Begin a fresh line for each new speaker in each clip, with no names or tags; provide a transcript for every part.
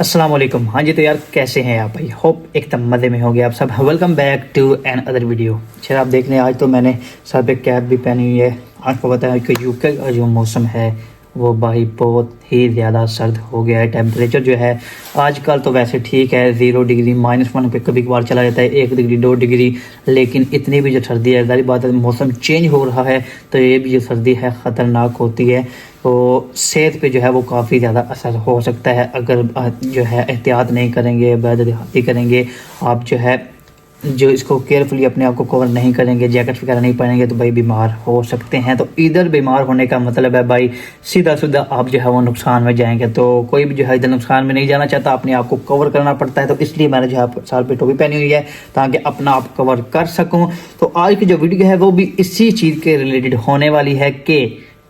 अस्सलाम वालेकुम। हाँ जी, तो यार कैसे हैं आप भाई? होप एकदम मज़े में होंगे आप सब। Welcome back to another video. चलिए आप देख लें, आज तो मैंने सर पे कैप भी पहनी हुई है। आपको पता है कि यूके का जो मौसम है वो भाई बहुत ही ज़्यादा सर्द हो गया है। टेम्परेचर जो है आजकल तो वैसे ठीक है, 0 डिग्री -1 पे कभी कभार चला जाता है, 1 डिग्री 2 डिग्री। लेकिन इतनी भी जो सर्दी है, ज़ाहिर बात है मौसम चेंज हो रहा है तो ये भी जो सर्दी है ख़तरनाक होती है। तो सेहत पे जो है वो काफ़ी ज़्यादा असर हो सकता है अगर जो है एहतियात नहीं करेंगे, बेहतयाती करेंगे। आप जो इसको केयरफुली अपने आप को कवर नहीं करेंगे, जैकेट वगैरह नहीं पहनेंगे तो भाई बीमार हो सकते हैं। तो इधर बीमार होने का मतलब है भाई सीधा सीधा आप जो है वो नुकसान में जाएंगे। तो कोई भी जो है इधर नुकसान में नहीं जाना चाहता, अपने आप को कवर करना पड़ता है। तो इसलिए मैंने जो है साल पे टोपी पहनी हुई है ताकि अपना आप कवर कर सकूँ। तो आज की जो वीडियो है वो भी इसी चीज़ के रिलेटेड होने वाली है कि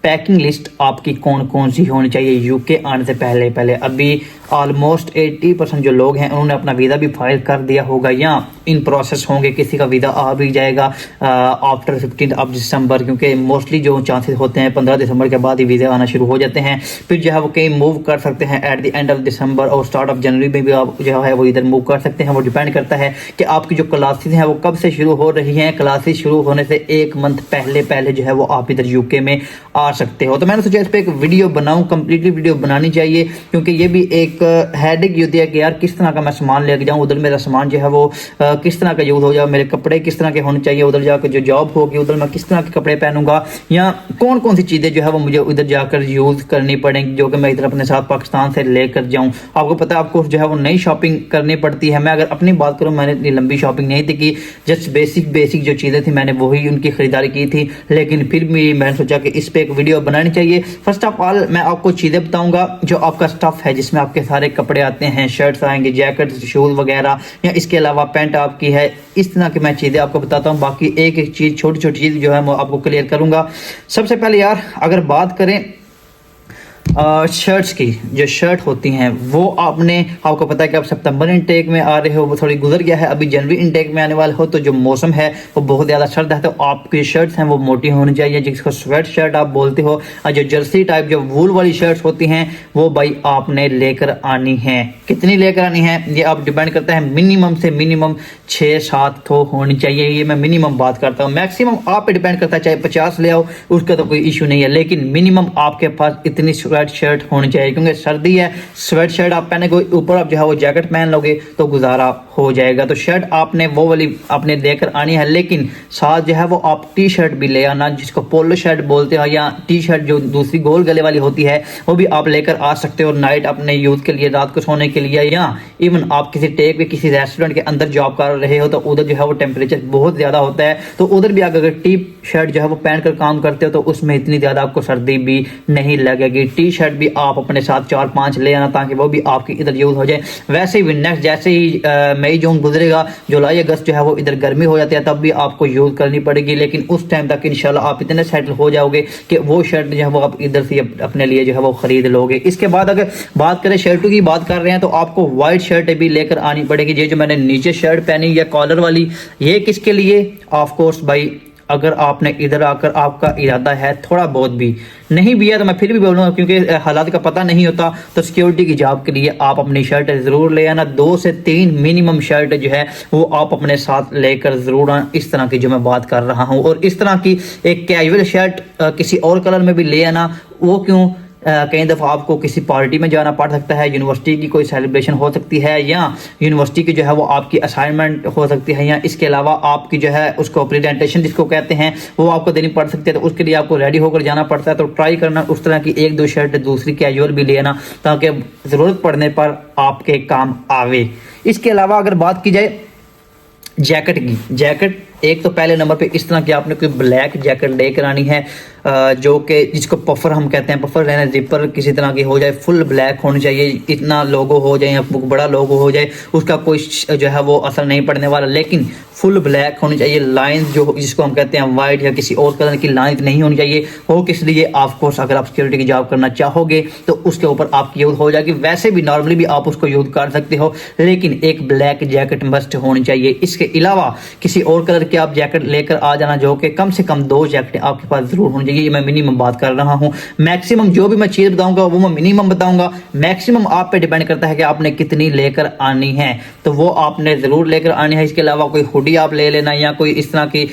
पैकिंग लिस्ट आपकी कौन कौन सी होनी चाहिए यूके आने से पहले। अभी ऑलमोस्ट 80% जो लोग हैं उन्होंने अपना वीज़ा भी फाइल कर दिया होगा या इन प्रोसेस होंगे, किसी का वीज़ा आ भी जाएगा आफ्टर 15 दिसंबर, क्योंकि मोस्टली जो चांसेस होते हैं 15 दिसंबर के बाद ही वीज़ा आना शुरू हो जाते हैं। फिर जो है वो कहीं मूव कर सकते हैं at the end of December और स्टार्ट ऑफ जनवरी में भी आप जो है वो इधर मूव कर सकते हैं। वो डिपेंड करता है कि आपकी जो क्लासेस हैं वो कब से शुरू हो रही हैं। क्लासेस शुरू होने से 1 मंथ पहले जो है वो आप इधर यूके में आ सकते हो। तो मैंने सोचा इस पर एक वीडियो बनाऊं, कंप्लीटली वीडियो बनानी चाहिए, क्योंकि ये भी एक हेडेक होती है कि यार किस तरह का मैं सामान लेके जाऊं, उधर मेरा सामान जो है वो किस तरह का यूज हो जाए, मेरे कपड़े किस तरह के होने चाहिए, उधर जाकर जो जॉब होगी उधर मैं किस तरह के कपड़े पहनूंगा, या कौन कौन सी चीज़ें जो है वो मुझे उधर जाकर यूज़ करनी पड़ेंगी जो कि मैं इधर अपने साथ पाकिस्तान से लेकर जाऊँ। आपको पता है आपको जो है वो नई शॉपिंग करनी पड़ती है। मैं अगर अपनी बात करूँ, मैंने इतनी लंबी शॉपिंग नहीं थी कि जस्ट बेसिक जो चीज़ें थी मैंने वही उनकी खरीदारी की थी, लेकिन फिर भी मैंने सोचा कि इस पर एक वीडियो बनानी चाहिए। फर्स्ट ऑफ ऑल मैं आपको चीज़ें बताऊंगा जो आपका स्टफ है, जिसमें आपके सारे कपड़े आते हैं, शर्ट्स आएंगे, जैकेट, शूज़ वगैरह, या इसके अलावा पैंट आपकी है। इस तरह की मैं चीज़ें आपको बताता हूँ। बाकी एक एक चीज़, छोटी छोटी चीज़ जो है मैं आपको क्लियर करूँगा। सबसे पहले यार अगर बात करें शर्ट्स की, जो शर्ट होती हैं वो आपको पता है कि आप सितंबर इनटेक में आ रहे हो, वो थोड़ी गुजर गया है, अभी जनवरी इनटेक में आने वाले हो। तो जो मौसम है वो बहुत ज़्यादा सर्द है, तो आपकी शर्ट्स हैं वो मोटी होनी चाहिए, जिसको स्वेट शर्ट आप बोलते हो। और जो जर्सी टाइप जो वूल वाली शर्ट्स होती हैं वो भाई आपने लेकर आनी है। कितनी लेकर आनी है ये आप डिपेंड करता है, मिनिमम से मिनिमम 6-7 तो होनी चाहिए। ये मैं मिनिमम बात करता हूँ, मैक्सिमम आप पे डिपेंड करता है, चाहे 50 ले आओ उसका तो कोई इशू नहीं है, लेकिन मिनिमम आपके पास इतनी शर्ट होनी चाहिए, क्योंकि सर्दी है। स्वेट शर्ट आप पहने ऊपर आप जो है वो जैकेट पहन लोगे तो गुजारा हो जाएगा। तो शर्ट आपने वो वाली आपने लेकर आनी है, लेकिन साथ जो है वो आप टी शर्ट भी ले आना, जिसको पोलो शर्ट बोलते हो, या टी शर्ट जो दूसरी गोल गले वाली होती है वो भी आप लेकर आ सकते हो नाइट अपने यूथ के लिए, रात को सोने के लिए, या इवन आप किसी टेक पे किसी रेस्टोरेंट के अंदर जॉब कर रहे हो तो उधर जो है वो टेम्परेचर बहुत ज़्यादा होता है, तो उधर भी अगर टी शर्ट जो है वो पहन कर काम करते हो तो उसमें इतनी ज़्यादा आपको सर्दी भी नहीं लगेगी। टी शर्ट भी आप अपने साथ 4-5 ले आना ताकि वो भी आपकी इधर यूज हो जाए। वैसे भी नेक्स्ट जैसे ही मई जून गुजरेगा, जुलाई अगस्त जो है वो इधर गर्मी हो जाती है, तब भी आपको यूज करनी पड़ेगी, लेकिन उस टाइम तक इंशाल्लाह आप इतने सेटल हो जाओगे कि वो शर्ट जो है वो आप इधर से अपने लिए जो है वो खरीद लोगे। इसके बाद अगर बात करें शर्टों की, बात कर रहे हैं तो आपको व्हाइट शर्ट भी लेकर आनी पड़ेगी। ये जो मैंने नीचे शर्ट पहनी या कॉलर वाली, ये किसके लिए? ऑफ कोर्स भाई अगर आपने इधर आकर आपका इरादा है थोड़ा बहुत भी नहीं भी है तो मैं फिर भी बोलूँगा, क्योंकि हालात का पता नहीं होता, तो सिक्योरिटी की जॉब के लिए आप अपनी शर्ट ज़रूर ले आना। 2 से 3 मिनिमम शर्ट जो है वो आप अपने साथ लेकर ज़रूर आना, इस तरह की जो मैं बात कर रहा हूँ। और इस तरह की एक कैजुअल शर्ट किसी और कलर में भी ले आना। वो क्यों? कई दफ़ा आपको किसी पार्टी में जाना पड़ सकता है, यूनिवर्सिटी की कोई सेलिब्रेशन हो सकती है, या यूनिवर्सिटी की जो है वो आपकी असाइनमेंट हो सकती है, या इसके अलावा आपकी जो है उसको प्रेजेंटेशन जिसको कहते हैं वो आपको देनी पड़ सकती है, तो उसके लिए आपको रेडी होकर जाना पड़ता है। तो ट्राई करना उस तरह की 1-2 शर्ट दूसरी कैजुअल भी लेना ताकि ज़रूरत पड़ने पर आपके काम आवे। इसके अलावा अगर बात की जाए जैकेट की, जैकेट एक तो पहले नंबर पे इस तरह की आपने कोई ब्लैक जैकेट लेकर आनी है, जो कि जिसको पफर हम कहते हैं, पफर रहना, जिपर किसी तरह की हो जाए, फुल ब्लैक होनी चाहिए, इतना लोगो हो जाए या बड़ा लोगो हो जाए उसका कोई जो है वो असर नहीं पड़ने वाला, लेकिन फुल ब्लैक होनी चाहिए। लाइंस जो जिसको हम कहते हैं वाइट या किसी और कलर की लाइंस नहीं होनी चाहिए। वो किस लिए? ऑफ कोर्स अगर आप सिक्योरिटी की जॉब करना चाहोगे तो उसके ऊपर आपकी यूज हो जाएगी। वैसे भी नॉर्मली भी आप उसको यूज कर सकते हो, लेकिन एक ब्लैक जैकेट मस्ट होनी चाहिए। इसके अलावा किसी और कलर की आप जैकेट लेकर आ जाना, जो कि कम से कम 2 जैकेटें आपके पास जरूर होनी समझिए, ये मैं मिनिमम बात कर रहा हूँ। मैक्सिमम जो भी मैं चीज़ बताऊंगा वो मैं मिनिमम बताऊंगा। मैक्सिमम आप पे डिपेंड करता है कि आपने कितनी लेकर आनी है, तो वो आपने ज़रूर लेकर आनी है। इसके अलावा कोई हुडी आप ले लेना, या कोई इस तरह की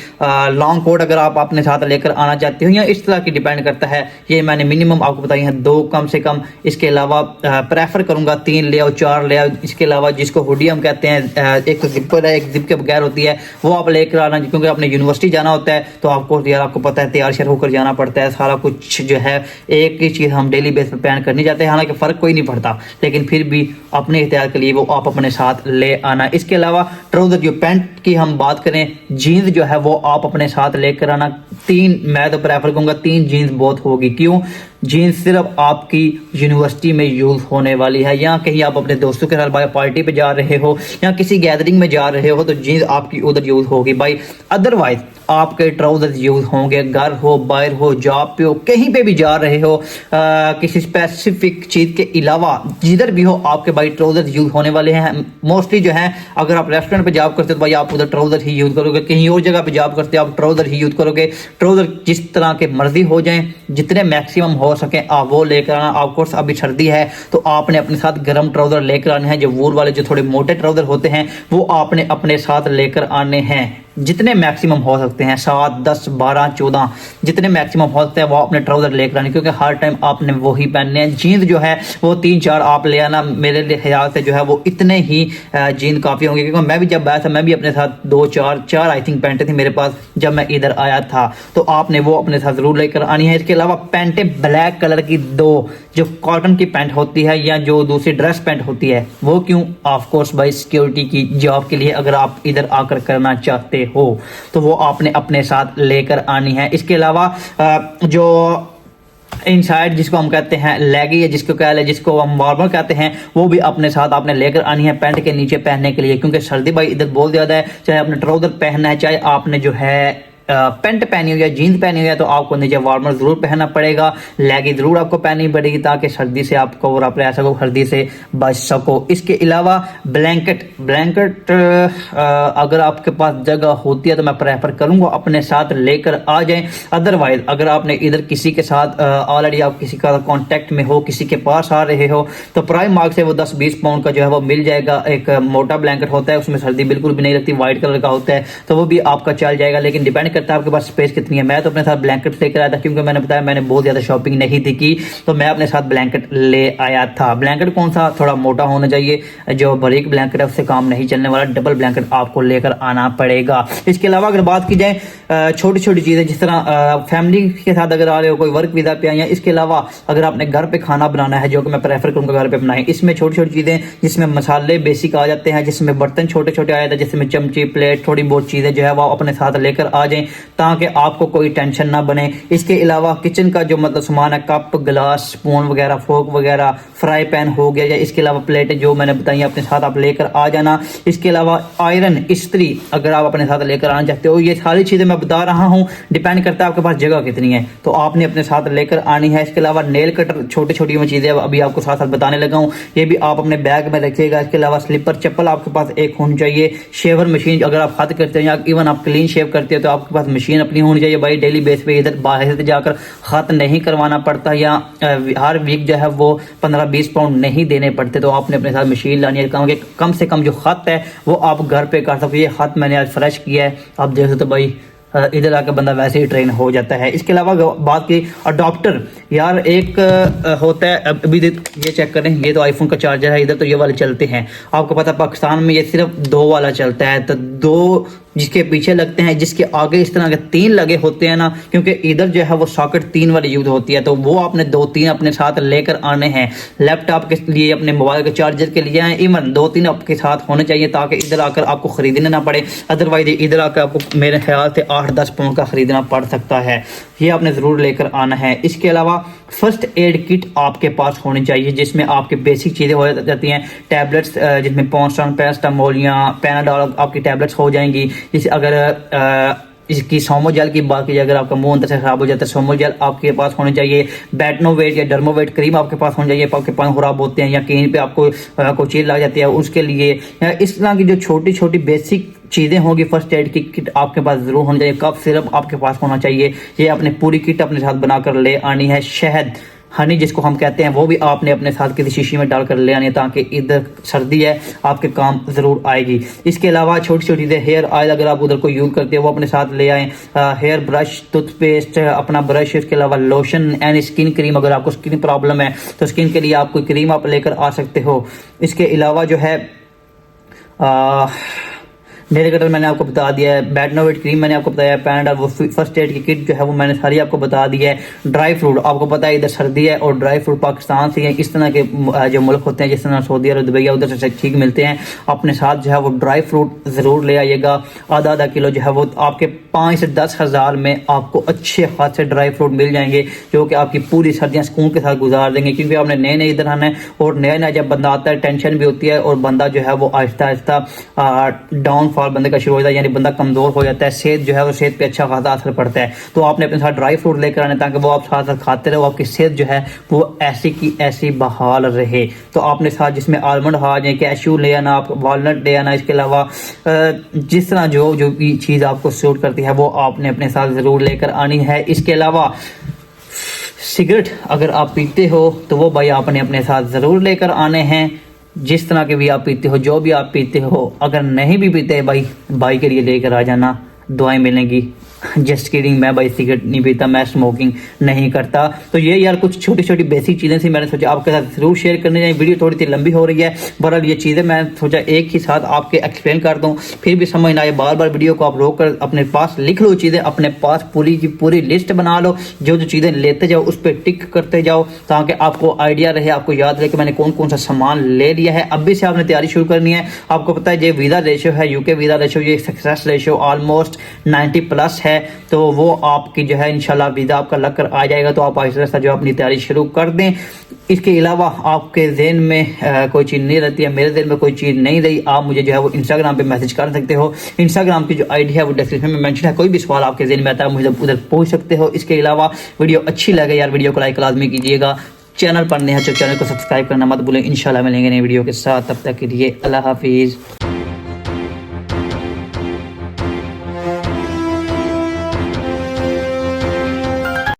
लॉन्ग कोट अगर आप अपने साथ लेकर आना चाहते हो, या इस तरह की डिपेंड करता है। ये मैंने मिनिमम आपको बताई है 2 कम से कम। इसके अलावा प्रेफर करूंगा 3 ले आओ, 4 ले आओ। इसके अलावा जिसको हुडी हम कहते हैं, एक तो जिपर है, एक जिप के बगैर होती है, वो आप लेकर आना, क्योंकि आपने यूनिवर्सिटी जाना होता है तो आपको यार आपको पता है तैयार श्यार होकर जाना पड़ता है। सारा कुछ जो है एक ही चीज़ हम डेली बेस पर पहन कर नहीं जाते, हालांकि फ़र्क कोई नहीं पड़ता, लेकिन फिर भी अपने एहतियात के लिए वो आप अपने साथ ले आना। इसके अलावा ट्राउज़र, जो पैंट की हम बात करें, जीन्स जो है वो आप अपने साथ लेकर आना। 3 मैं तो प्रेफर करूंगा 3 जीन्स बहुत होगी। क्यों? जीन्स सिर्फ आपकी यूनिवर्सिटी में यूज़ होने वाली है, या कहीं आप अपने दोस्तों के साथ भाई पार्टी पे जा रहे हो या किसी गैदरिंग में जा रहे हो तो जीन्स आपकी उधर यूज़ होगी भाई। अदरवाइज आपके ट्राउजर्स यूज़ होंगे, घर हो, बाहर हो, जॉब पे हो, कहीं पे भी जा रहे हो, किसी स्पेसिफिक चीज़ के अलावा जिधर भी हो आपके भाई ट्राउजर्स यूज़ होने वाले हैं। मोस्टली जो है, अगर आप रेस्टोरेंट पे जॉब करते हो तो भाई आप उधर ट्राउजर ही यूज़ करोगे, कहीं और जगह पे जॉब करते हो आप ट्राउजर ही यूज़ करोगे। ट्राउजर जिस तरह के मर्जी हो जाएं, जितने मैक्सिमम हो सके आप वो लेकर आना। ऑफकोर्स अभी सर्दी है तो आपने अपने साथ गर्म ट्राउजर लेकर आने हैं। जो वूल वाले जो थोड़े मोटे ट्राउजर होते हैं वो आपने अपने साथ लेकर आने हैं, जितने मैक्सिमम हो सकते हैं, 7, 10, 12, 14 जितने मैक्सिमम हो सकते हैं वो अपने ट्राउजर लेकर आने, क्योंकि हर टाइम आपने वही पहनने हैं। जीन्स जो है वो 3-4 आप ले आना, मेरे लिए ख्याल से जो है वो इतने ही जीन्स काफ़ी होंगे, क्योंकि मैं भी जब आया था मैं भी अपने साथ 2-4 आई थिंक पैंटें थी मेरे पास जब मैं इधर आया था, तो आपने वो अपने साथ ज़रूर लेकर आनी है। इसके अलावा पैंटें ब्लैक कलर की 2 जो कॉटन की पैंट होती है या जो दूसरी ड्रेस पैंट होती है, वो क्यों? ऑफकोर्स भाई सिक्योरिटी की जॉब के लिए अगर आप इधर आकर करना चाहते हो तो वो आपने अपने साथ लेकर आनी है। इसके अलावा जो इनसाइड जिसको हम कहते हैं लेगी, या जिसको हम वार्मर कहते हैं, वो भी अपने साथ आपने लेकर आनी है पैंट के नीचे पहनने के लिए, क्योंकि सर्दी भाई इधर बहुत ज़्यादा है। चाहे आपने ट्राउजर पहनना है, चाहे आपने जो है पैंट पहनी हुई है, जीन्स पहनी हुई है, तो आपको नीचे वार्मर जरूर पहनना पड़ेगा, लेगी जरूर आपको पहननी पड़ेगी, ताकि सर्दी से आपको और आप रह सको, सर्दी से बच सको। इसके अलावा ब्लैंकेट अगर आपके पास जगह होती है तो मैं प्रेफर करूंगा अपने साथ लेकर आ जाएं। अदरवाइज अगर आपने इधर किसी के साथ ऑलरेडी आप किसी का कांटेक्ट में हो, किसी के पास आ रहे हो, तो प्राइम मार्क से वो 10-20 पाउंड का जो है वो मिल जाएगा। एक मोटा ब्लैंकेट होता है, उसमें सर्दी बिल्कुल भी नहीं लगती, व्हाइट कलर का होता है, तो वो भी आपका चल जाएगा, लेकिन डिपेंड करता है आपके पास स्पेस कितनी है। मैं तो अपने साथ ब्लैंकेट लेकर आया था, क्योंकि मैंने बताया मैंने बहुत ज़्यादा शॉपिंग नहीं थी की, तो मैं अपने साथ ब्लैंकेट ले आया था। ब्लैंकेट कौन सा? थोड़ा मोटा होना चाहिए, जो बारीक ब्लैंकेट है उससे काम नहीं चलने वाला, डबल ब्लैंकेट आपको लेकर आना पड़ेगा। इसके अलावा अगर बात की जाए छोटी छोटी चीज़ें, जिस तरह फैमिली के साथ अगर आ रहे हो, कोई वर्क वीज़ा पे आए, या इसके अलावा अगर आपने घर पे खाना बनाना है, जो कि मैं प्रेफर करूँगा घर पे बनाएं, इसमें छोटी छोटी चीज़ें जिसमें मसाले बेसिक आ जाते हैं, जिसमें बर्तन छोटे छोटे आ जाते हैं, जिसमें चमची, प्लेट, थोड़ी बहुत चीज़ें जो है वो अपने साथ लेकर आ जाएं, ताकि आपको कोई टेंशन ना बने। इसके अलावा किचन का जो मतलब सामान है, कप, गिलास, स्पून वगैरह, फोक वगैरह, फ्राई पैन हो गया, या इसके अलावा प्लेटें जो मैंने बताई अपने साथ आप लेकर आ जाना। इसके अलावा आयरन, इस्त्री अगर आप अपने साथ लेकर आना चाहते हो, ये सारी चीज़ें मैं बता रहा हूँ, डिपेंड करता है आपके पास जगह कितनी है, तो आपने अपने साथ लेकर आनी है। इसके अलावा नेल कटर, छोटी छोटी चीज़ें अभी आपको साथ साथ बताने लगा हूँ, ये भी आप अपने बैग में रखिएगा। इसके अलावा स्लीपर, चप्पल आपके पास एक होनी चाहिए। शेवर मशीन, अगर आप हाथ करते हो या इवन आप क्लीन शेव करते हो तो आपके पास मशीन अपनी होनी चाहिए भाई, डेली बेस पे इधर बाहर से जाकर खत नहीं करवाना पड़ता, या हर वीक जो है वो 15-20 पाउंड नहीं देने पड़ते, तो आपने अपने साथ मशीन लानी है। कम से कम जो खत है वो आप घर पे कर सकते हो। ये खत मैंने आज फ्रेश किया है, आप देख सकते हो भाई, इधर आकर बंदा वैसे ही ट्रेन हो जाता है। इसके अलावा बात की अडॉप्टर, यार एक होता है, अभी ये चेक करें, ये तो आईफोन का चार्जर है, इधर तो ये वाले चलते हैं, आपको पता पाकिस्तान में ये सिर्फ 2 वाला चलता है, तो 2 जिसके पीछे लगते हैं, जिसके आगे इस तरह के 3 लगे होते हैं ना, क्योंकि इधर जो है वो सॉकेट 3 वाली यूज होती है, तो वो आपने 2-3 अपने साथ लेकर आने हैं। लैपटॉप के लिए, अपने मोबाइल के चार्जर के लिए, इवन 2-3 आपके साथ होने चाहिए, ताकि इधर आकर आपको खरीदने ना पड़े। अदरवाइज इधर आकर आपको मेरे ख्याल से 8-10 पाउंड का खरीदना पड़ सकता है, ये आपने ज़रूर लेकर आना है। इसके अलावा फर्स्ट एड किट आपके पास होनी चाहिए, जिसमें आपकी बेसिक चीज़ें हो जाती हैं। टैबलेट्स, जिसमें पॉन्स्टन, पैरास्टामोल या पैनाडोल आपकी टैबलेट्स हो जाएंगी। जैसे अगर इसकी सोमोजेल की बात की जाए, अगर आपका मुंह अंदर से खराब हो जाता है, सोमोजेल आपके पास होनी चाहिए। बेटनोवेट या डर्मोवेट क्रीम आपके पास होनी चाहिए, आपके पान खराब होते हैं या कहीं पे आपको कोई चीज़ लग जाती है उसके लिए। इस तरह की जो छोटी छोटी बेसिक चीज़ें होंगी फर्स्ट एड की किट आपके पास ज़रूर होनी चाहिए। कफ सिरप आपके पास होना चाहिए। ये आपने पूरी किट अपने साथ बनाकर ले आनी है। शहद हनी जिसको हम कहते हैं वो भी आपने अपने साथ किसी शीशी में डालकर ले आनी है, ताकि इधर सर्दी है आपके काम ज़रूर आएगी। इसके अलावा छोटी छोटी चीज़ें, हेयर ऑयल अगर आप उधर कोई यूज़ करते हैं वो अपने साथ ले आएँ। हेयर ब्रश, टूथपेस्ट, अपना ब्रश, इसके अलावा लोशन एंड स्किन क्रीम। अगर आपको स्किन प्रॉब्लम है तो स्किन के लिए आप कोई क्रीम आप लेकर आ सकते हो। इसके अलावा जो है नेल कटर मैंने आपको बता दिया है, बैडनोवेट क्रीम मैंने आपको बताया है, पैनाडॉल वो फर्स्ट एड की किट जो है वो मैंने सारी आपको बता दी है। ड्राई फ्रूट आपको पता है इधर सर्दी है और ड्राई फ्रूट पाकिस्तान से इस तरह के जो मुल्क होते हैं जिस तरह सऊदी अरब, दुबई, उधर से ठीक मिलते हैं। अपने साथ जो है वो ड्राई फ्रूट ज़रूर ले आइएगा। आधा किलो जो है वो आपके 5 से 10 हज़ार में आपको अच्छे खासे ड्राई फ्रूट मिल जाएंगे, जो कि आपकी पूरी सर्दियाँ सुकून के साथ गुजार देंगे। क्योंकि आपने नए इधर आना है और नया जब बंदा आता है टेंशन भी होती है और बंदा जो है वो आहिस्ता आहिस्ता डाउनफॉल बंदे का शुरू हो जाता है, यानी बंदा कमज़ोर हो जाता है। सेहत जो है वो सेहत पे अच्छा खासा असर पड़ता है। तो आपने अपने साथ ड्राई फ्रूट लेकर आने ताकि वो आप साथ साथ खाते रहो, आपकी सेहत जो है वो ऐसी की ऐसी बहाल रहे। तो आपने साथ जिसमें आलमंड खा जाए, कैश्यू ले आना, आप वॉलनट ले आना। इसके अलावा जिस तरह जो भी चीज़ आपको सूट करती है वो आपने अपने साथ ज़रूर लेकर आनी है। इसके अलावा सिगरेट अगर आप पीते हो तो वो भाई आपने अपने साथ ज़रूर लेकर आने हैं। जिस तरह के भी आप पीते हो, जो भी आप पीते हो, अगर नहीं भी पीते भाई के लिए लेकर आ जाना, दुआएं मिलेंगी। जस्ट किडिंग, मैं भाई सिगरेट नहीं पीता, मैं स्मोकिंग नहीं करता। तो ये यार कुछ छोटी छोटी बेसिक चीज़ें थी, मैंने सोचा आपके साथ जरूर शेयर करनी चाहिए। वीडियो थोड़ी सी लंबी हो रही है, बहरहाल ये चीज़ें मैं सोचा एक ही साथ आपके एक्सप्लेन कर दूं, फिर भी समझ ना आए। बार बार वीडियो को आप रोक कर अपने पास लिख लो चीज़ें, अपने पास पूरी की पूरी लिस्ट बना लो, जो चीज़ें लेते जाओ उस पर टिक करते जाओ, ताकि आपको आइडिया रहे, आपको याद रहे कि मैंने कौन कौन सा सामान ले लिया है। अभी से आपने तैयारी शुरू करनी है। आपको पता है ये वीज़ा रेशो है, यूके वीज़ा रेशो, ये सक्सेस रेशो ऑलमोस्ट 90+ है। तो वो आपकी जो है इंशाल्लाह वीज़ा आपका लग कर आ जाएगा। तो आप आहिस्ता आहिस्ता जो अपनी तैयारी शुरू कर दें। इसके अलावा आपके जहन में कोई चीज़ नहीं रहती है, मेरे जहन में कोई चीज़ नहीं रही, आप मुझे जो है वो इंस्टाग्राम पे मैसेज कर सकते हो। इंस्टाग्राम की जो आईडी है वो डिस्क्रिप्शन में मेंशन है। कोई भी सवाल आपके जहन में आता है मुझे उधर पूछ सकते हो। इसके अलावा वीडियो अच्छी लगे यार, वीडियो को लाइक लाजमी कीजिएगा। चैनल पर नए हैं तो चैनल को सब्सक्राइब करना मत भूलें। इंशाल्लाह मिलेंगे नई वीडियो के साथ, तब तक के लिए अल्लाह हाफिज़।